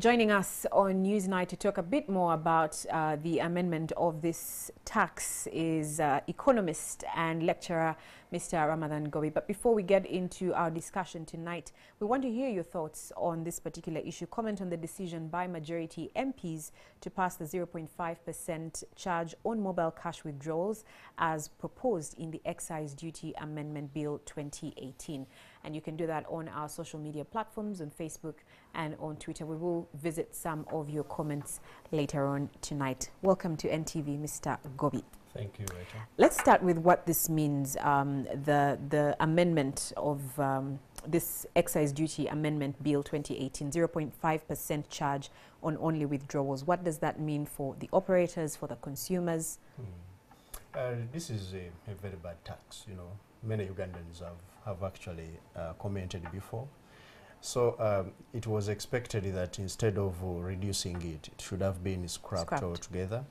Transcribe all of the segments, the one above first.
Joining us on Newsnight to talk a bit more about the amendment of this tax is economist and lecturer Mr. Ramathan Ggoobi. But before we get into our discussion tonight, we want to hear your thoughts on this particular issue. Comment on the decision by majority MPs to pass the 0.5% charge on mobile cash withdrawals as proposed in the Excise Duty Amendment Bill 2018. And you can do that on our social media platforms, on Facebook and on Twitter. We will visit some of your comments later on tonight. Welcome to NTV, Mr. Ggoobi. Thank you, Rachel. Let's start with what this means, the amendment of this Excise Duty Amendment Bill 2018, 0.5% charge on only withdrawals. What does that mean for the operators, for the consumers? This is a very bad tax. You know, many Ugandans have actually commented before. So it was expected that instead of reducing it, it should have been scrapped altogether.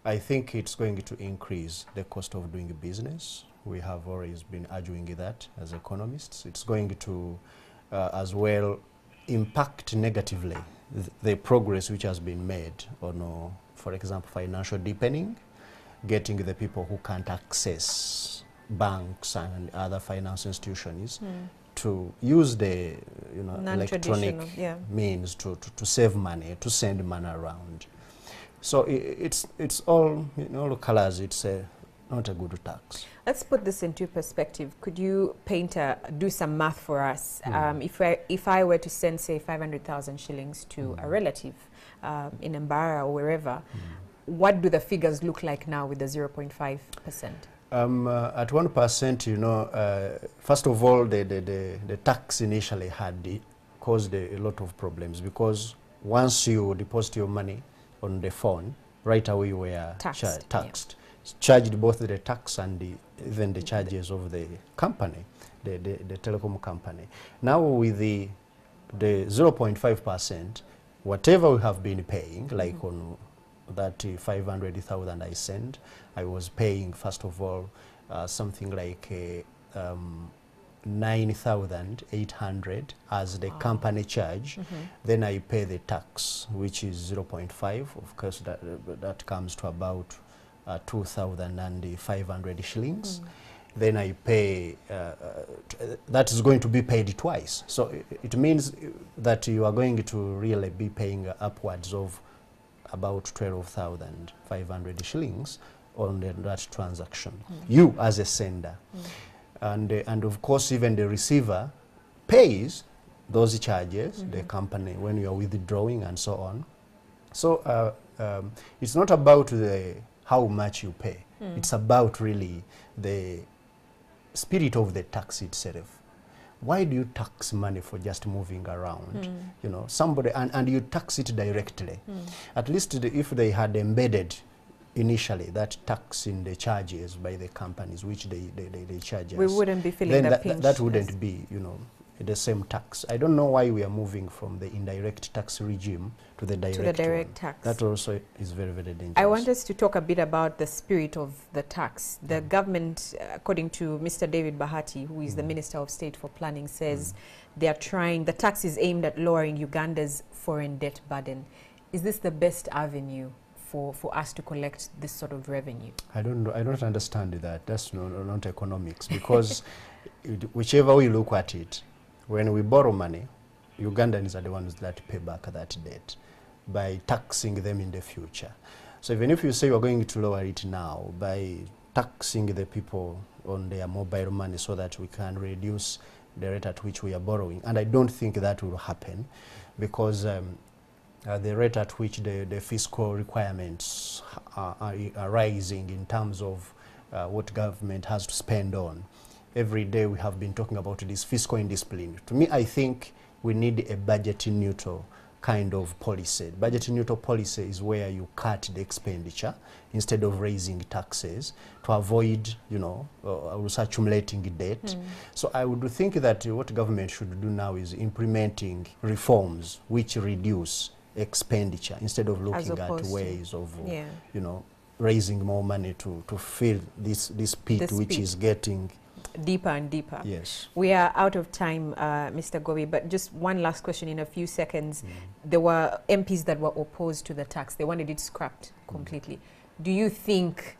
I think it's going to increase the cost of doing business. We have always been arguing that as economists. It's going to as well impact negatively the progress which has been made on, for example, financial deepening, getting the people who can't access banks and other finance institutions to use the electronic means to save money, to send money around. So it's all in all colors. It's not a good tax. Let's put this into perspective. Could you do some math for us? If I were to send, say, 500,000 shillings to a relative in Mbara or wherever, what do the figures look like now with the 0.5%? At 1%, you know, first of all, the tax initially had caused a lot of problems, because once you deposit your money on the phone, right away you were taxed. Charged both the tax and even the charges of the company, the telecom company. Now with the 0.5%, whatever we have been paying, like on that 500,000 I sent, I was paying first of all something like 9,800 as the company charge. Then I pay the tax, which is 0.5. Of course, that comes to about 2,500 shillings. Then I pay, that is going to be paid twice. So it means that you are going to really be paying upwards of about 12,500 shillings on that transaction. You as a sender. And of course, even the receiver pays those charges, the company, when you are withdrawing and so on. So it's not about how much you pay. It's about really the spirit of the tax itself. Why do you tax money for just moving around? You know, somebody, and you tax it directly. At least if they had embedded initially that tax in the charges by the companies, which they charge us, we wouldn't be feeling the pinch. That wouldn't be, you know, the same tax. I don't know why we are moving from the indirect tax regime to the direct tax. That also is very, very dangerous. I want us to talk a bit about the spirit of the tax. The government, according to Mr. David Bahati, who is the Minister of State for Planning, says they are trying, the tax is aimed at lowering Uganda's foreign debt burden. Is this the best avenue for us to collect this sort of revenue? I don't understand that. That's not economics, because whichever way you look at it, when we borrow money, Ugandans are the ones that pay back that debt by taxing them in the future. So even if you say you're going to lower it now by taxing the people on their mobile money so that we can reduce the rate at which we are borrowing, and I don't think that will happen, because the rate at which the fiscal requirements are rising in terms of what government has to spend on. Every day we have been talking about this fiscal indiscipline. To me, I think we need a budget neutral kind of policy. Budget neutral policy is where you cut the expenditure instead of raising taxes to avoid, you know, also accumulating debt. So I would think that what government should do now is implementing reforms which reduce expenditure instead of looking at ways of, you know, raising more money to fill this pit which is getting deeper and deeper. Yes. We are out of time, Mr. Ggoobi, but just one last question in a few seconds. There were MPs that were opposed to the tax. They wanted it scrapped completely. Do you think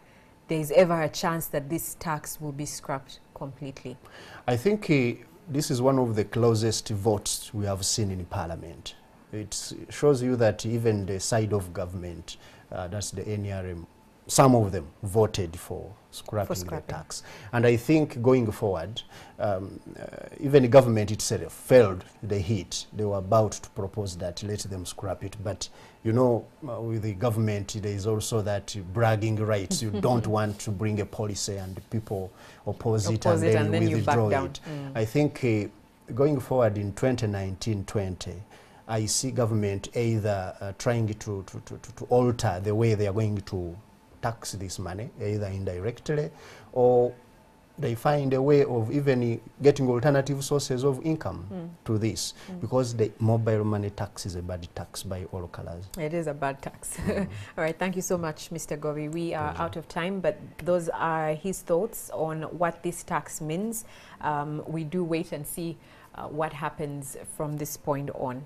there's ever a chance that this tax will be scrapped completely? I think this is one of the closest votes we have seen in Parliament. It shows you that even the side of government, that's the NRM, some of them voted for scrapping the tax. And I think going forward, even the government itself failed the hit. They were about to propose that, let them scrap it. But, you know, with the government, there is also that bragging rights. You don't want to bring a policy and people oppose it and then you withdraw it. I think going forward in 2019-20, I see government either trying to alter the way they are going to tax this money, either indirectly, or they find a way of even getting alternative sources of income to this, because the mobile money tax is a bad tax by all colors. It is a bad tax. All right, thank you so much, Mr. Ggoobi. We are out of time, but those are his thoughts on what this tax means. We do wait and see what happens from this point on.